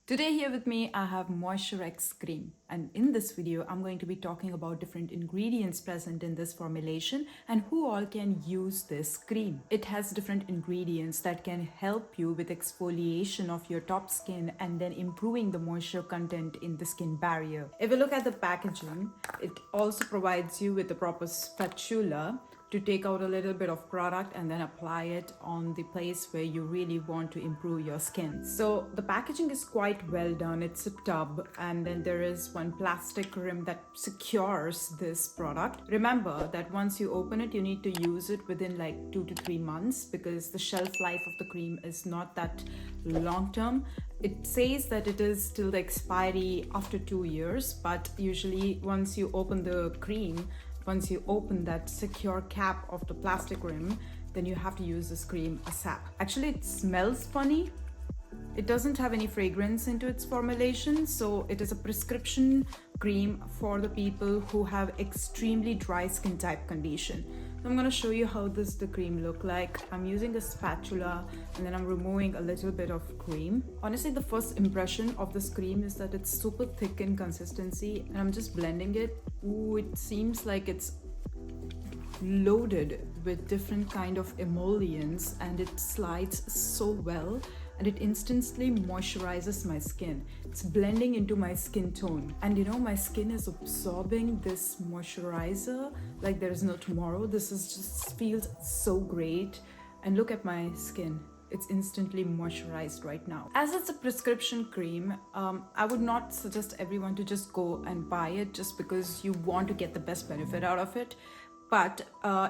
Today here with me I have Moisturex Cream, and in this video I'm going to be talking about different ingredients present in this formulation and who all can use this cream. It has different ingredients that can help you with exfoliation of your top skin and then improving the moisture content in the skin barrier. If you look at the packaging, it also provides you with the proper spatula to take out a little bit of product and then apply it on the place where you really want to improve your skin. So the packaging is quite well done. It's a tub and then there is one plastic rim that secures this product. Remember that once you open it, you need to use it within like 2 to 3 months because the shelf life of the cream is not that long term. It says that it is till the expiry after 2 years, but usually once you open the cream, once you open that secure cap of the plastic rim, then you have to use this cream ASAP. Actually, it smells funny. It doesn't have any fragrance into its formulation, so it is a prescription cream for the people who have extremely dry skin type condition. So I'm going to show you how the cream look like. I'm using a spatula and then I'm removing a little bit of cream. Honestly, the first impression of this cream is that it's super thick in consistency, and I'm just blending it. Ooh, it seems like it's loaded with different kind of emollients and it slides so well and it instantly moisturizes my skin. It's blending into my skin tone, and my skin is absorbing this moisturizer like there is no tomorrow. This is just feels so great, and look at my skin. It's instantly moisturized right now. As it's a prescription cream, I would not suggest everyone to just go and buy it just because you want to get the best benefit out of it. But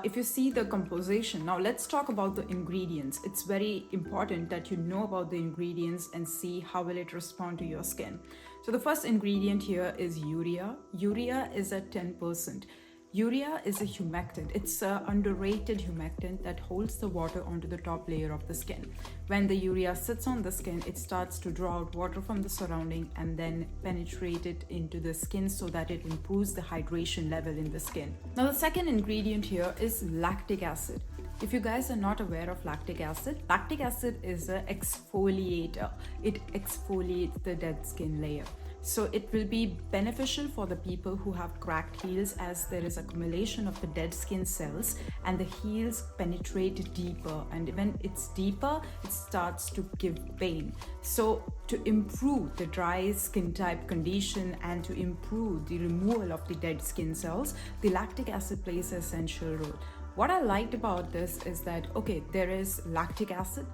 if you see the composition, now let's talk about the ingredients. It's very important that you know about the ingredients and see how will it respond to your skin. So the first ingredient here is urea. Urea is at 10%. Urea is a humectant. It's an underrated humectant that holds the water onto the top layer of the skin. When the urea sits on the skin, it starts to draw out water from the surrounding and then penetrate it into the skin so that it improves the hydration level in the skin. Now, the second ingredient here is lactic acid. If you guys are not aware of lactic acid is an exfoliator. It exfoliates the dead skin layer. So it will be beneficial for the people who have cracked heels, as there is accumulation of the dead skin cells and the heels penetrate deeper, and when it's deeper it starts to give pain. So to improve the dry skin type condition and to improve the removal of the dead skin cells, the lactic acid plays an essential role. What I liked about this is that there is lactic acid,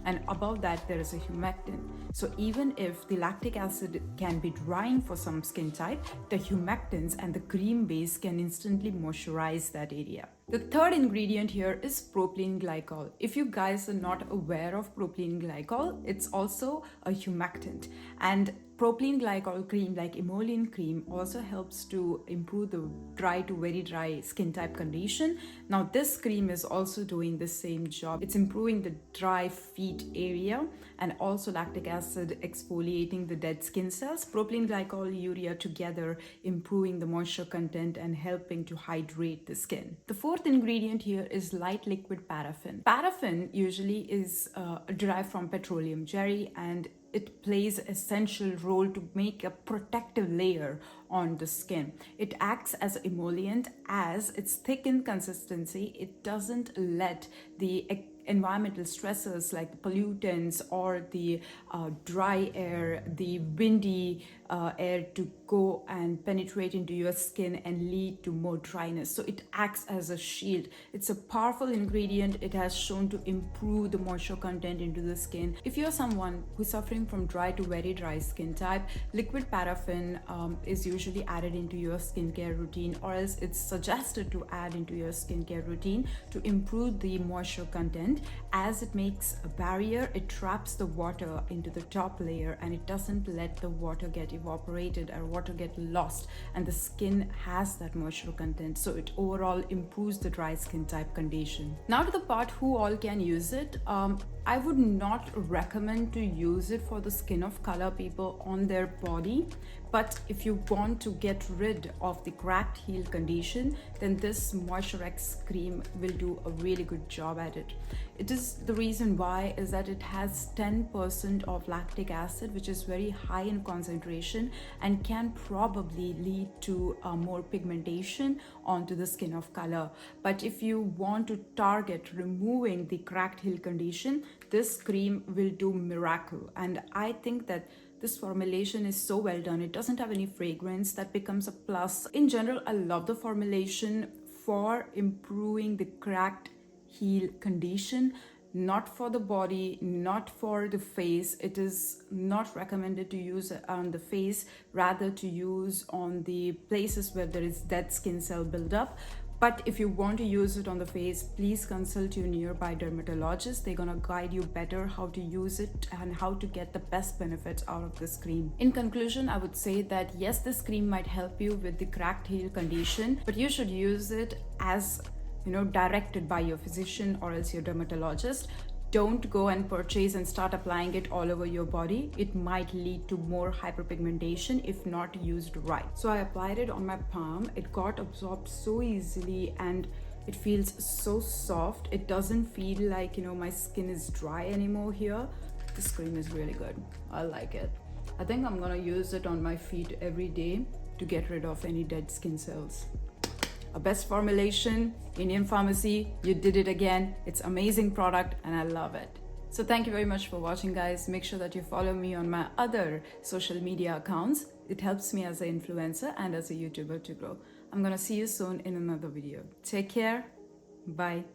and above that there is a humectant. So even if the lactic acid can be drying for some skin type, the humectants and the cream base can instantly moisturize that area. The third ingredient here is propylene glycol. If you guys are not aware of propylene glycol, it's also a humectant, and propylene glycol cream, like emollient cream, also helps to improve the dry to very dry skin type condition. Now this cream is also doing the same job. It's improving the dry feet area and also lactic acid exfoliating the dead skin cells. Propylene glycol, urea together improving the moisture content and helping to hydrate the skin. The fourth ingredient here is light liquid paraffin. Paraffin usually is derived from petroleum jelly, and it plays an essential role to make a protective layer on the skin. It acts as an emollient. As it's thick in consistency, it doesn't let the environmental stressors like pollutants or the dry air, the windy air to go and penetrate into your skin and lead to more dryness. So it acts as a shield. It's a powerful ingredient. It has shown to improve the moisture content into the skin. If you're someone who's suffering from dry to very dry skin type, liquid paraffin is usually added into your skincare routine, or else it's suggested to add into your skincare routine to improve the moisture content. As it makes a barrier, it traps the water into the top layer and it doesn't let the water get evaporated or water get lost, and the skin has that moisture content, so it overall improves the dry skin type condition. Now to the part who all can use it. I would not recommend to use it for the skin of color people on their body, But if you want to get rid of the cracked heel condition, then this Moisturex cream will do a really good job at it. It is the reason why is that it has 10% of lactic acid, which is very high in concentration and can probably lead to more pigmentation onto the skin of color. But if you want to target removing the cracked heel condition, this cream will do miracle. And I think that this formulation is so well done. It doesn't have any fragrance. That becomes a plus. In general, I love the formulation for improving the cracked heel condition, not for the body, not for the face. It is not recommended to use on the face, rather to use on the places where there is dead skin cell buildup. But if you want to use it on the face, please consult your nearby dermatologist. They're gonna guide you better how to use it and how to get the best benefits out of this cream. In conclusion, I would say that yes, this cream might help you with the cracked heel condition, but you should use it as directed by your physician or else your dermatologist. Don't go and purchase and start applying it all over your body. It might lead to more hyperpigmentation if not used right. So I applied it on my palm. It got absorbed so easily and it feels so soft. It doesn't feel like, my skin is dry anymore here. This cream is really good. I like it. I think I'm gonna use it on my feet every day to get rid of any dead skin cells. A best formulation, Indian Pharmacy, you did it again. It's amazing product and I love it. So thank you very much for watching, guys. Make sure that you follow me on my other social media accounts. It helps me as an influencer and as a YouTuber to grow. I'm gonna see you soon in another video. Take care. Bye.